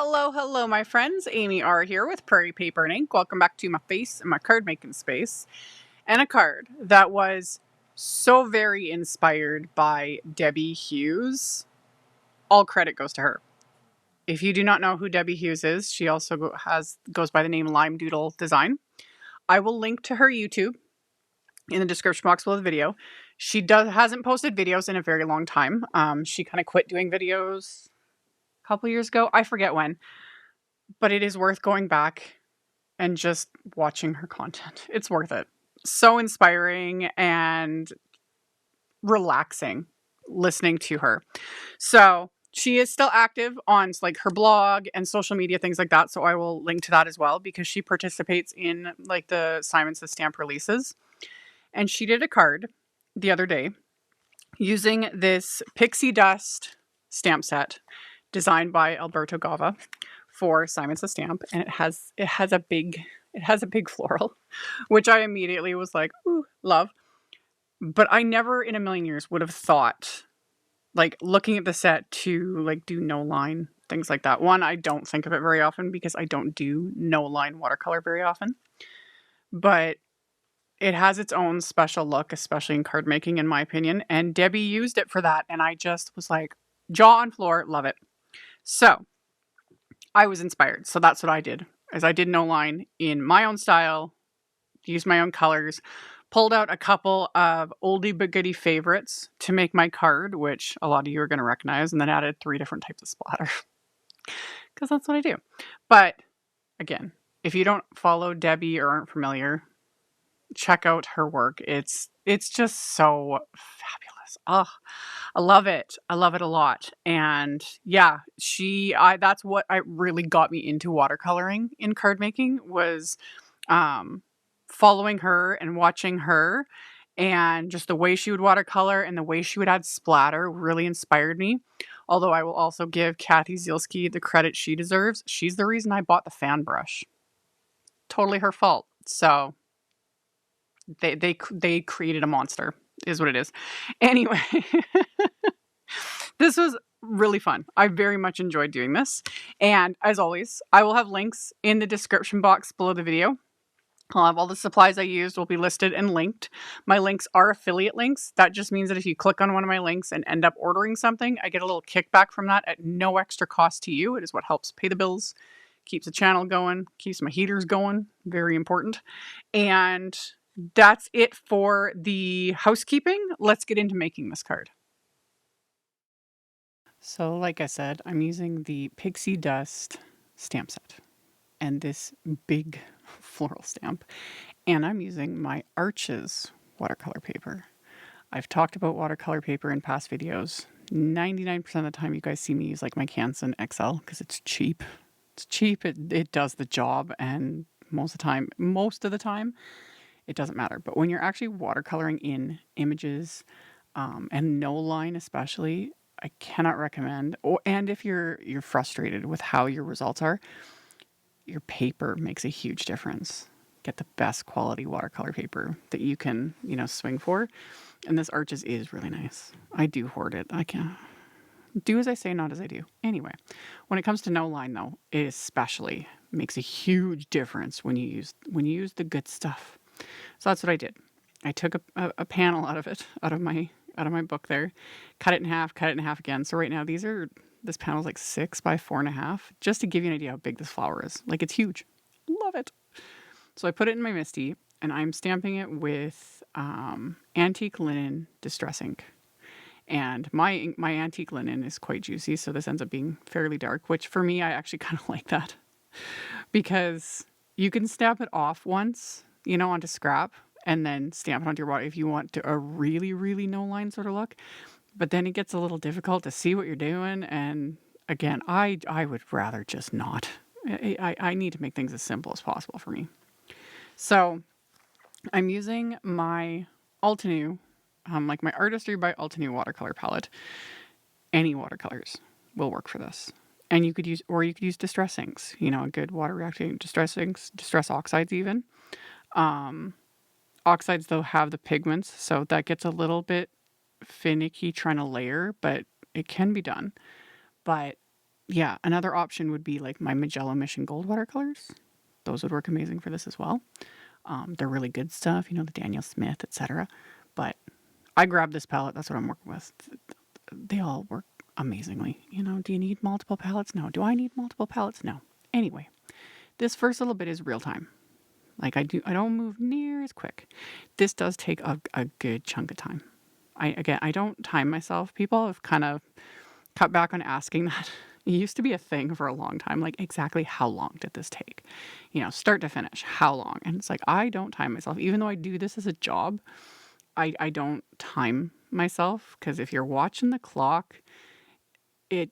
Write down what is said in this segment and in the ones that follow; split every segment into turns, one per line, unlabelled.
Hello, my friends. AmyR here with Prairie Paper and Ink. Welcome back to my face and my card making space. And a card that was so very inspired by Debbie Hughes. All credit goes to her. If you do not know who Debbie Hughes is, she also goes by the name Lime Doodle Design. I will link to her YouTube in the description box below the video. She hasn't posted videos in a very long time. She kind of quit doing videos a couple years ago. I forget when. But it is worth going back and just watching her content. It's worth it. So inspiring and relaxing listening to her. So she is still active on like her blog and social media, things like that. So I will link to that as well because she participates in like the Simon Says stamp releases. And she did a card the other day using this Pixie Dust stamp set designed by Alberto Gava for Simon Says stamp, and it has a big floral, which I immediately was like, ooh, love. But I never in a million years would have thought, like looking at the set, to like do no line, things like that. One, I don't think of it very often because I don't do no line watercolor very often. But it has its own special look, especially in card making, in my opinion. And Debbie used it for that, and I just was like, jaw on floor, love it. So I was inspired. So that's what I did, is I did no line in my own style, used my own colors, pulled out a couple of oldie but goodie favorites to make my card, which a lot of you are going to recognize, and then added 3 different types of splatter because that's what I do. But again, if you don't follow Debbie or aren't familiar, check out her work. It's just so fabulous. Oh, I love it. I love it a lot. And yeah, that's what really got me into watercoloring in card making was following her and watching her, and just the way she would watercolor and the way she would add splatter really inspired me. Although I will also give Kathy Zielski the credit she deserves. She's the reason I bought the fan brush. Totally her fault. So they created a monster, is what it is. Anyway, this was really fun. I very much enjoyed doing this. And as always, I will have links in the description box below the video. I'll have all the supplies I used will be listed and linked. My links are affiliate links. That just means that if you click on one of my links and end up ordering something, I get a little kickback from that at no extra cost to you. It is what helps pay the bills, keeps the channel going, keeps my heaters going. Very important. And that's it for the housekeeping. Let's get into making this card. So like I said, I'm using the Pixie Dust stamp set and this big floral stamp. And I'm using my Arches watercolor paper. I've talked about watercolor paper in past videos. 99% of the time you guys see me use like my Canson XL because it's cheap. It's cheap, it does the job, and most of the time, it doesn't matter. But when you're actually watercoloring in images, and no line especially, I cannot recommend. And if you're frustrated with how your results are, your paper makes a huge difference. Get the best quality watercolor paper that you can, swing for. And this Arches is really nice. I do hoard it. I can't do as I say, not as I do. Anyway, when it comes to no line though, it especially makes a huge difference when you use the good stuff. So that's what I did. I took a panel out of my book there, cut it in half again. So right now this panel's like 6 by 4.5, just to give you an idea how big this flower is. Like, it's huge. Love it. So I put it in my MISTI, and I'm stamping it with antique linen distress ink. And my antique linen is quite juicy, so this ends up being fairly dark, which for me, I actually kind of like that. Because you can stamp it off once, onto scrap, and then stamp it onto your water if you want a really, really no-line sort of look. But then it gets a little difficult to see what you're doing. And again, I would rather just not. I need to make things as simple as possible for me. So I'm using my Altenew, like my Artistry by Altenew watercolor palette. Any watercolors will work for this. And you could use distress inks, a good water reacting distress inks, distress oxides even. Oxides though have the pigments, so that gets a little bit finicky trying to layer, but it can be done. But yeah, another option would be like my Magellan Mission Gold watercolors. Those would work amazing for this as well. They're really good stuff, you know, the Daniel Smith, etc. But I grabbed this palette. That's what I'm working with. They all work amazingly. You know, do you need multiple palettes? No. Do I need multiple palettes? No. Anyway, this first little bit is real time. Like I don't move near as quick. This does take a good chunk of time. I don't time myself. People have kind of cut back on asking that. It used to be a thing for a long time. Like, exactly how long did this take? You know, start to finish, how long? And it's like, I don't time myself. Even though I do this as a job, I don't time myself, because if you're watching the clock, it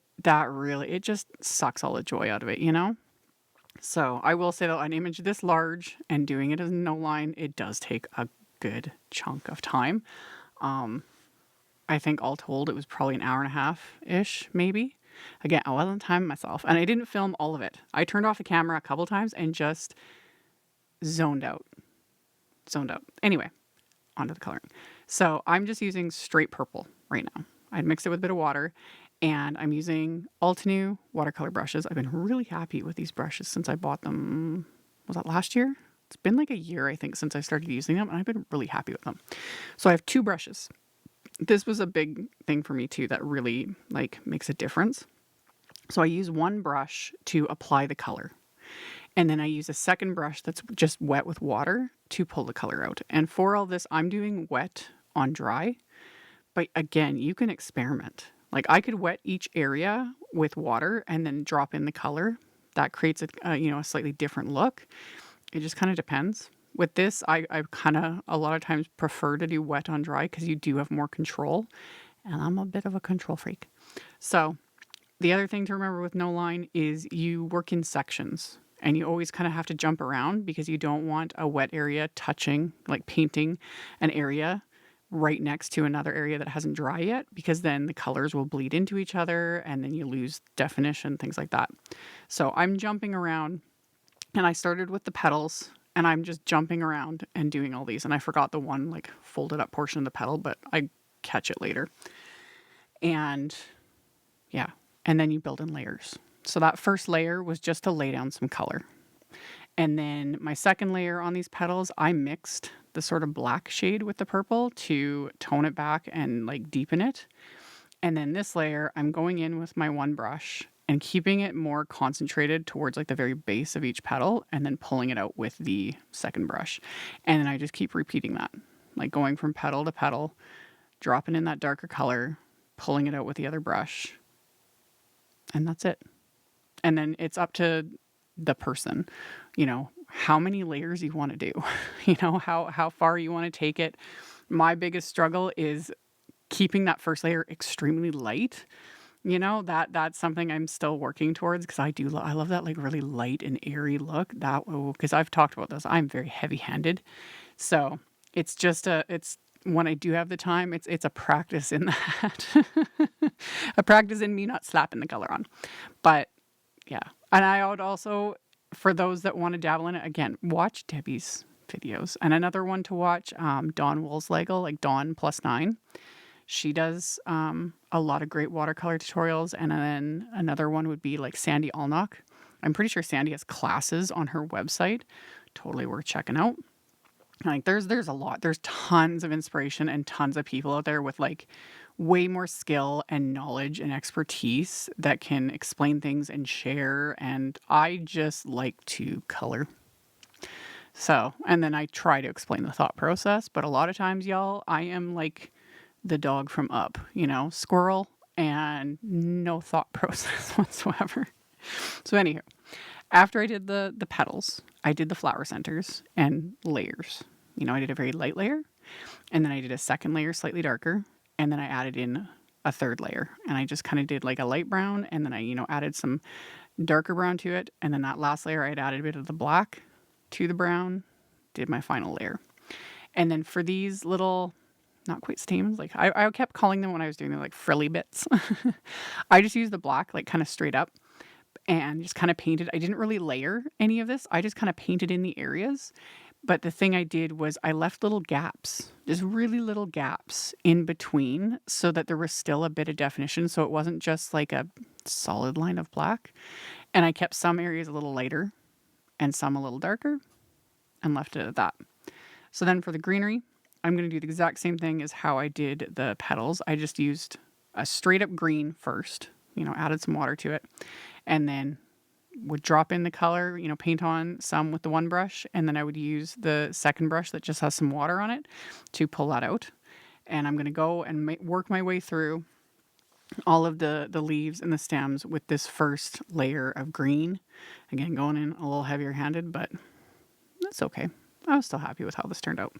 just sucks all the joy out of it, you know? So I will say though, an image this large and doing it as no line, it does take a good chunk of time. I think all told, it was probably an hour and a half-ish, maybe. Again, I wasn't timing myself, and I didn't film all of it. I turned off the camera a couple times and just zoned out. Anyway, onto the coloring. So I'm just using straight purple right now. I'd mixed it with a bit of water, and I'm using Altenew watercolor brushes. I've been really happy with these brushes since I bought them. Was that last year? It's been like a year, I think, since I started using them, and I've been really happy with them. So I have 2 brushes. This was a big thing for me too that really like makes a difference. So I use one brush to apply the color. And then I use a second brush that's just wet with water to pull the color out. And for all this, I'm doing wet on dry. But again, you can experiment. Like I could wet each area with water and then drop in the color. That creates a slightly different look. It just kind of depends. With this, I kind of a lot of times prefer to do wet on dry because you do have more control. And I'm a bit of a control freak. So the other thing to remember with no line is you work in sections. And you always kind of have to jump around because you don't want a wet area touching, like painting an area right next to another area that hasn't dry yet, because then the colors will bleed into each other and then you lose definition, things like that. So I'm jumping around, and I started with the petals, and I'm just jumping around and doing all these. And I forgot the one like folded up portion of the petal, but I catch it later. And yeah, and then you build in layers. So that first layer was just to lay down some color. And then my second layer on these petals, I mixed the sort of black shade with the purple to tone it back and like deepen it. And then this layer, I'm going in with my one brush and keeping it more concentrated towards like the very base of each petal, and then pulling it out with the second brush. And then I just keep repeating that, like going from petal to petal, dropping in that darker color, pulling it out with the other brush. And that's it. And then it's up to the person, you know, how many layers you want to do, you know, how far you want to take it. My biggest struggle is keeping that first layer extremely light. You know, that's something I'm still working towards, because I love that like really light and airy look. Because I've talked about this, I'm very heavy-handed. So it's just it's when I do have the time, it's a practice in that. A practice in me not slapping the color on. But yeah. And I would also, for those that want to dabble in it, again, watch Debbie's videos. And another one to watch, Dawn Woolslegel, like Dawn +9. She does a lot of great watercolor tutorials. And then another one would be like Sandy Alnock. I'm pretty sure Sandy has classes on her website. Totally worth checking out. Like there's a lot. There's tons of inspiration and tons of people out there with like way more skill and knowledge and expertise that can explain things and share. And I just like to color. So, and then I try to explain the thought process. But a lot of times, y'all, I am like the dog from Up, you know, squirrel and no thought process whatsoever. So anywho, after I did the petals, I did the flower centers and layers. You know, I did a very light layer, and then I did a second layer slightly darker, and then I added in a third layer. And I just kind of did like a light brown, and then I, you know, added some darker brown to it. And then that last layer, I had added a bit of the black to the brown, did my final layer. And then for these little, not quite stamens, like I kept calling them when I was doing them like frilly bits. I just used the black, like kind of straight up, and just kind of painted. I didn't really layer any of this. I just kind of painted in the areas. But the thing I did was I left little gaps, just really little gaps in between, so that there was still a bit of definition. So it wasn't just like a solid line of black. And I kept some areas a little lighter and some a little darker and left it at that. So then for the greenery, I'm going to do the exact same thing as how I did the petals. I just used a straight up green first, added some water to it, and then would drop in the color, paint on some with the one brush, and then I would use the second brush that just has some water on it to pull that out. And I'm going to go and work my way through all of the leaves and the stems with this first layer of green. Again, going in a little heavier handed, but that's okay. I was still happy with how this turned out.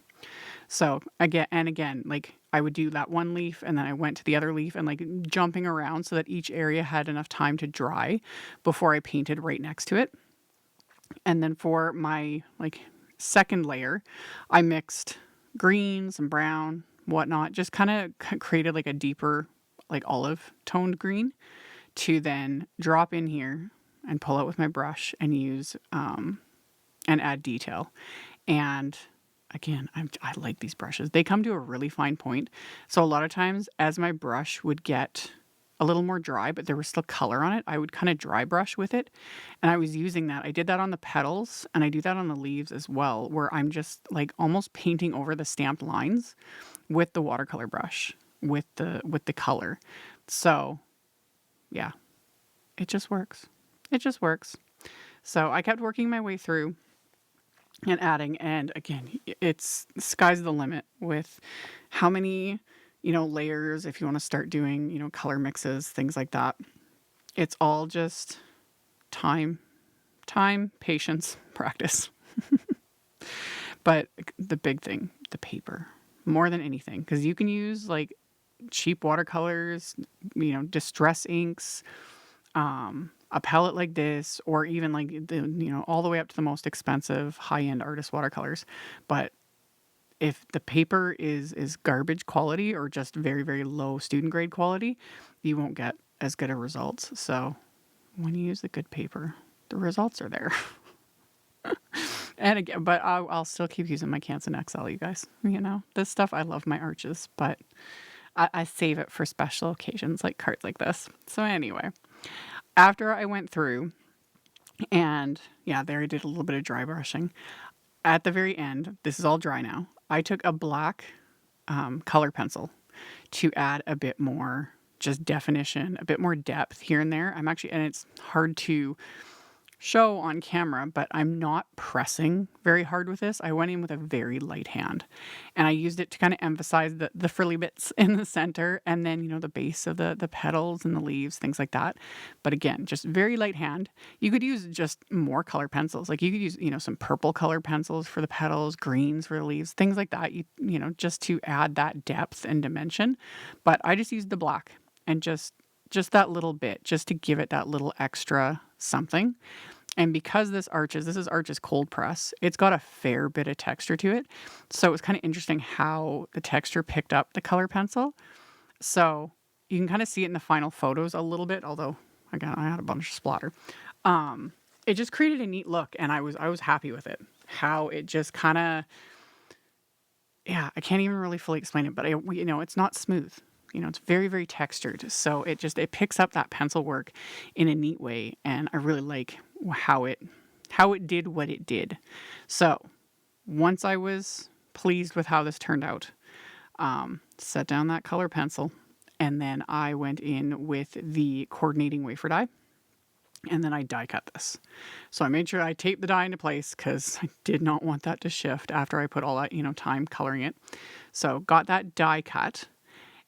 So again, like I would do that one leaf and then I went to the other leaf and like jumping around so that each area had enough time to dry before I painted right next to it. And then for my like second layer, I mixed greens and brown, whatnot, just kind of created like a deeper, like olive toned green to then drop in here and pull out with my brush and use and add detail. And again, I like these brushes. They come to a really fine point. So a lot of times as my brush would get a little more dry, but there was still color on it, I would kind of dry brush with it. And I was using that. I did that on the petals and I do that on the leaves as well, where I'm just like almost painting over the stamped lines with the watercolor brush, with the color. So yeah, it just works. It just works. So I kept working my way through and adding, and again, it's sky's the limit with how many, layers, if you want to start doing, color mixes, things like that. It's all just time, patience, practice. But the big thing, the paper, more than anything, because you can use like cheap watercolors, distress inks, a palette like this, or even like all the way up to the most expensive high-end artist watercolors. But if the paper is garbage quality or just very, very low student grade quality, you won't get as good of results. So when you use the good paper, the results are there. And again, but I'll still keep using my Canson XL, you guys. This stuff, I love my arches, but I save it for special occasions like cards like this. So anyway, after I went through and there I did a little bit of dry brushing. At the very end, this is all dry now, I took a black color pencil to add a bit more just definition, a bit more depth here and there. And it's hard to show on camera, but I'm not pressing very hard with this. I went in with a very light hand and I used it to kind of emphasize the frilly bits in the center and then, the base of the petals and the leaves, things like that. But again, just very light hand. You could use just more color pencils. Like you could use, some purple color pencils for the petals, greens for the leaves, things like that, just to add that depth and dimension. But I just used the black and just that little bit, just to give it that little extra something. And because this is Arches cold press, it's got a fair bit of texture to it. So it was kind of interesting how the texture picked up the color pencil. So you can kind of see it in the final photos a little bit, although again, I had a bunch of splatter. It just created a neat look and I was happy with it. How it just kind of, I can't even really fully explain it, but it's not smooth. It's very, very textured. So it picks up that pencil work in a neat way. And I really like how it did what it did. So once I was pleased with how this turned out, set down that color pencil and then I went in with the coordinating wafer die and then I die cut this. So I made sure I taped the die into place because I did not want that to shift after I put all that, time coloring it. So got that die cut.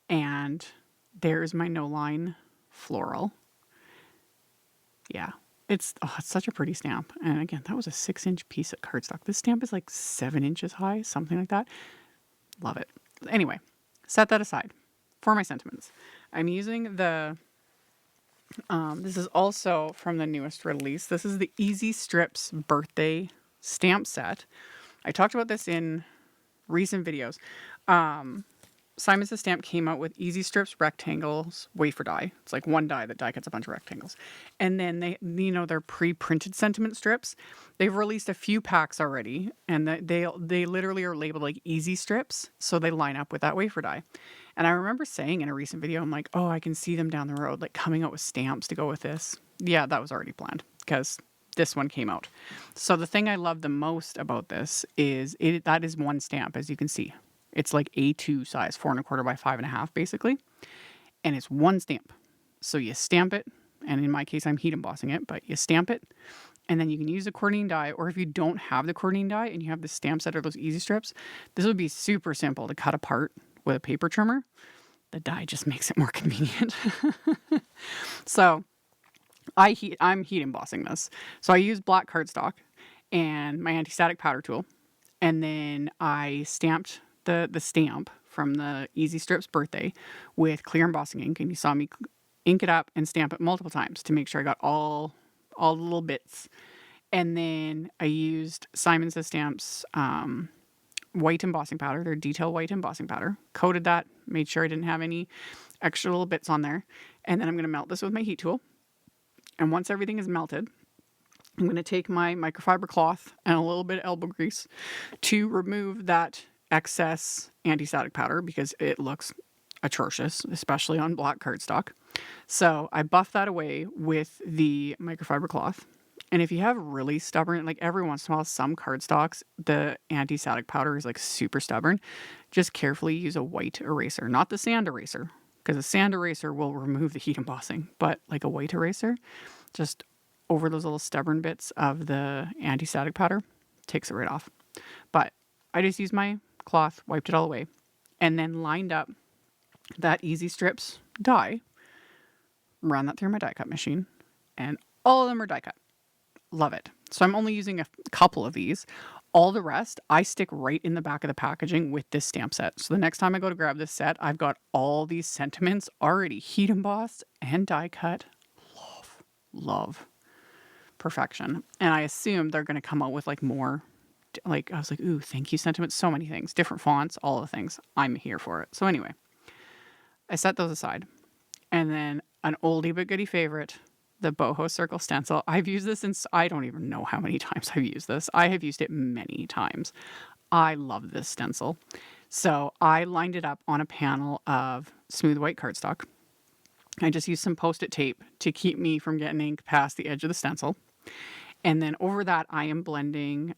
And there's my no line floral. Yeah, it's such a pretty stamp. And again, that was a 6-inch piece of cardstock. This stamp is like 7 inches high, something like that. Love it. Anyway, set that aside for my sentiments. I'm using the, this is also from the newest release. This is the Easy Strips birthday stamp set. I talked about this in recent videos. Simon Says Stamp came out with Easy Strips Rectangles Wafer die. It's like one die that die cuts a bunch of rectangles. And then they, you know, their pre-printed sentiment strips. They've released a few packs already, and they literally are labeled like Easy Strips, so they line up with that wafer die. And I remember saying in a recent video, I'm like, oh, I can see them down the road, like coming out with stamps to go with this. Yeah, that was already planned because this one came out. So the thing I love the most about this is that is one stamp, as you can see. It's like A2 size, 4 1/4 by 5 1/2 basically. And it's one stamp. So you stamp it, and in my case, I'm heat embossing it, but you stamp it, and then you can use the coordinating die, or if you don't have the coordinating die and you have the stamp set or those easy strips, this would be super simple to cut apart with a paper trimmer. The die just makes it more convenient. So I'm heat embossing this. So I use black cardstock and my anti-static powder tool, and then I stamped the stamp from the Easy Strips birthday with clear embossing ink, and you saw me ink it up and stamp it multiple times to make sure I got all the little bits. And then I used Simon Says Stamp's white embossing powder, their detail white embossing powder, coated that, made sure I didn't have any extra little bits on there. And then I'm going to melt this with my heat tool. And once everything is melted, I'm going to take my microfiber cloth and a little bit of elbow grease to remove that excess anti-static powder because it looks atrocious, especially on black cardstock. So I buff that away with the microfiber cloth. And if you have really stubborn, like every once in a while, some cardstocks, the anti-static powder is like super stubborn. Just carefully use a white eraser, not the sand eraser, because a sand eraser will remove the heat embossing, but like a white eraser, just over those little stubborn bits of the anti-static powder, takes it right off. But I just used my cloth, wiped it all away, and then lined up that Easy Strips die, ran that through my die cut machine, and all of them are die cut. Love it. So I'm only using a couple of these. All the rest, I stick right in the back of the packaging with this stamp set. So the next time I go to grab this set, I've got all these sentiments already heat embossed and die cut. Love. Perfection. And I assume they're going to come out with like more, like I was like, ooh, thank you sentiments, so many things, different fonts, all the things. I'm here for it. So anyway, I set those aside. And then an oldie but goodie favorite, the BOHO Circle Stencil. I've used this since, I don't even know how many times I've used this. I have used it many times. I love this stencil. So I lined it up on a panel of smooth white cardstock. I just used some Post-it tape to keep me from getting ink past the edge of the stencil. And then over that, I am blending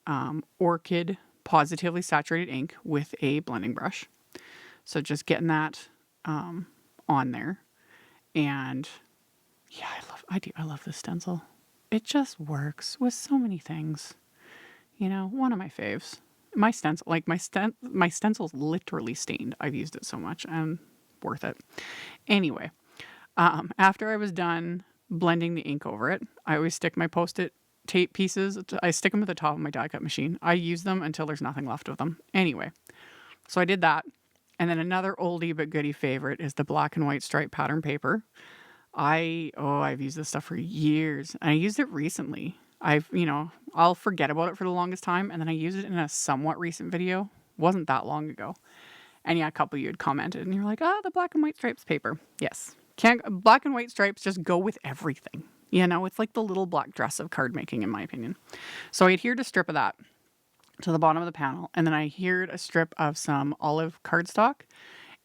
Orchid Positively Saturated ink with a blending brush. So just getting that on there. And yeah, I love this stencil. It just works with so many things. You know, one of my faves. My stencil, like my stencil's literally stained. I've used it so much and worth it. Anyway, after I was done blending the ink over it, I always stick my Post-it tape pieces. I stick them at the top of my die cut machine. I use them until there's nothing left of them. Anyway, so I did that. And then another oldie but goodie favorite is the black and white stripe pattern paper. I've used this stuff for years. And I used it recently. I'll forget about it for the longest time. And then I used it in a somewhat recent video. Wasn't that long ago. And yeah, a couple of you had commented and you're like, the black and white stripes paper. Yes. Black and white stripes just go with everything. You know, it's like the little black dress of card making, in my opinion. So I adhered a strip of that to the bottom of the panel. And then I adhered a strip of some olive cardstock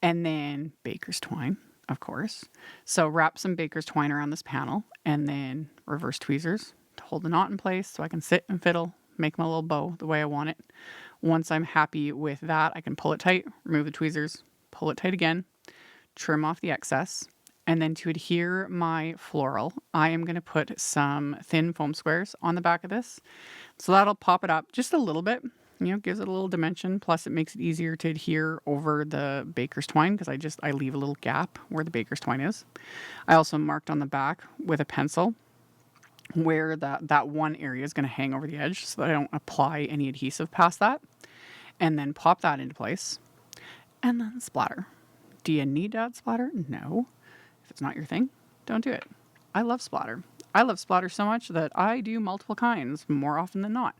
and then baker's twine, of course. So wrap some baker's twine around this panel and then reverse tweezers to hold the knot in place so I can sit and fiddle, make my little bow the way I want it. Once I'm happy with that, I can pull it tight, remove the tweezers, pull it tight again, trim off the excess. And then to adhere my floral, I am going to put some thin foam squares on the back of this. So that'll pop it up just a little bit, gives it a little dimension. Plus it makes it easier to adhere over the baker's twine because I leave a little gap where the baker's twine is. I also marked on the back with a pencil where that one area is going to hang over the edge so that I don't apply any adhesive past that. And then pop that into place. And then splatter. Do you need to add splatter? No. If it's not your thing, don't do it. I love splatter. I love splatter so much that I do multiple kinds more often than not.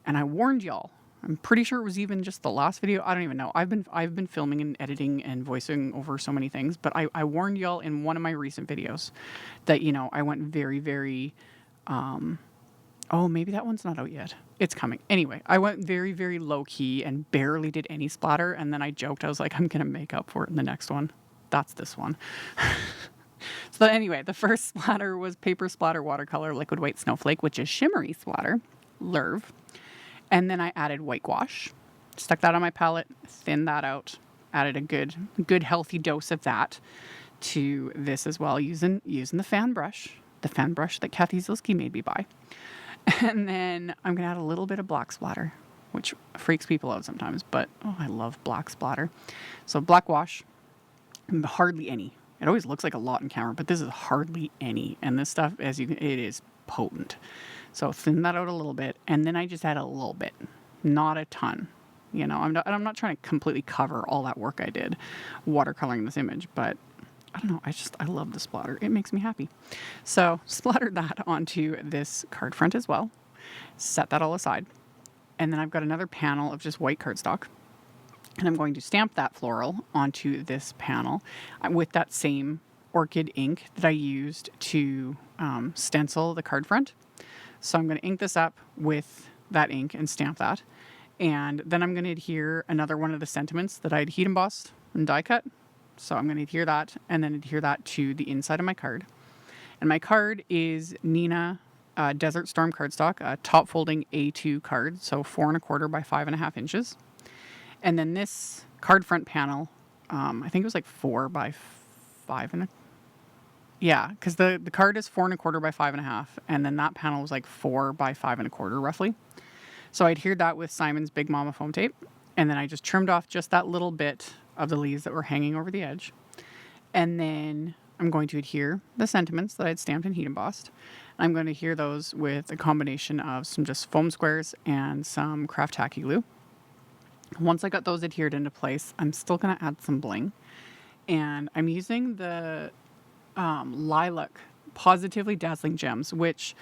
And I warned y'all I'm pretty sure it was even just the last video. I don't even know. I've been filming and editing and voicing over so many things, but I warned y'all in one of my recent videos that, you know, I went very, very, oh, maybe that one's not out yet. It's coming. Anyway, I went very, very low key and barely did any splatter. And then I joked, I was like, I'm going to make up for it in the next one. That's this one. So anyway, the first splatter was Paper Splatter Watercolor Liquid White Snowflake, which is shimmery splatter, Lerv. And then I added white gouache, stuck that on my palette, thinned that out, added a good healthy dose of that to this as well, using the fan brush that Kathy Zilski made me buy. And then I'm going to add a little bit of black splatter, which freaks people out sometimes, but oh, I love black splatter. So black gouache, hardly any. It always looks like a lot in camera, but this is hardly any. And this stuff, it is potent. So thin that out a little bit, and then I just add a little bit, not a ton. You know, I'm not trying to completely cover all that work I did watercoloring this image, but I don't know. I love the splatter. It makes me happy. So splattered that onto this card front as well. Set that all aside. And then I've got another panel of just white cardstock. And I'm going to stamp that floral onto this panel with that same orchid ink that I used to stencil the card front. So I'm going to ink this up with that ink and stamp that. And then I'm going to adhere another one of the sentiments that I'd heat embossed and die cut. So I'm going to adhere that and then adhere that to the inside of my card. And my card is Nina Desert Storm cardstock, a top folding A2 card. So 4 1/4 by 5.5 inches. And then this card front panel, I think it was like 4 by 5 yeah, because the card is 4 1/4 by 5.5, and then that panel was like 4 by 5 1/4 roughly. So I adhered that with Simon's Big Mama foam tape, and then I just trimmed off just that little bit of the leaves that were hanging over the edge. And then I'm going to adhere the sentiments that I'd stamped and heat embossed. I'm going to adhere those with a combination of some just foam squares and some craft tacky glue. Once I got those adhered into place, I'm still going to add some bling. And I'm using the Lilac Pawsitively Dazzling gems, which,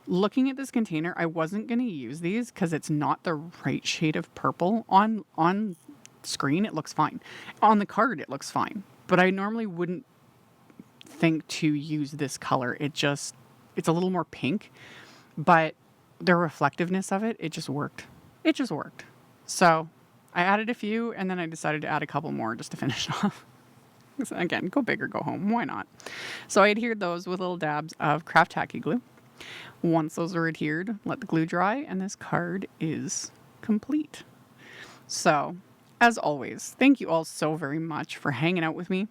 looking at this container, I wasn't going to use these because it's not the right shade of purple. On screen, it looks fine. On the card, it looks fine. But I normally wouldn't think to use this color. It's a little more pink, but the reflectiveness of it just worked. It just worked. So I added a few, and then I decided to add a couple more just to finish off. So again, go big or go home. Why not? So I adhered those with little dabs of craft tacky glue. Once those are adhered, let the glue dry, and this card is complete. So, as always, thank you all so very much for hanging out with me,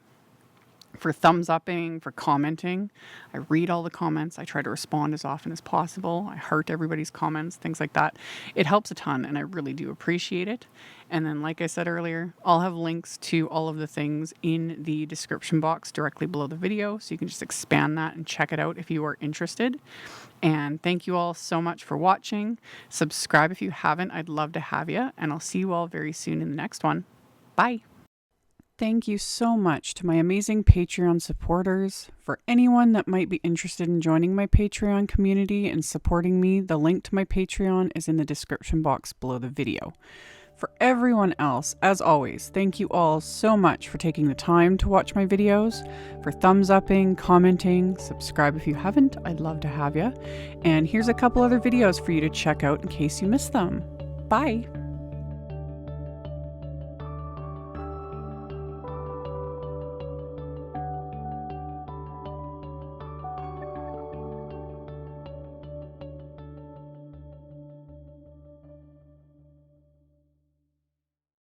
for thumbs upping, for commenting. I read all the comments. I try to respond as often as possible. I heart everybody's comments, things like that. It helps a ton, and I really do appreciate it. And then, like I said earlier, I'll have links to all of the things in the description box directly below the video, so you can just expand that and check it out if you are interested. And thank you all so much for watching. Subscribe if you haven't. I'd love to have you, and I'll see you all very soon in the next one. Bye. Thank you so much to my amazing Patreon supporters. For anyone that might be interested in joining my Patreon community and supporting me, the link to my Patreon is in the description box below the video. For everyone else, as always, thank you all so much for taking the time to watch my videos, for thumbs upping, commenting, subscribe if you haven't. I'd love to have you. And here's a couple other videos for you to check out in case you missed them. Bye!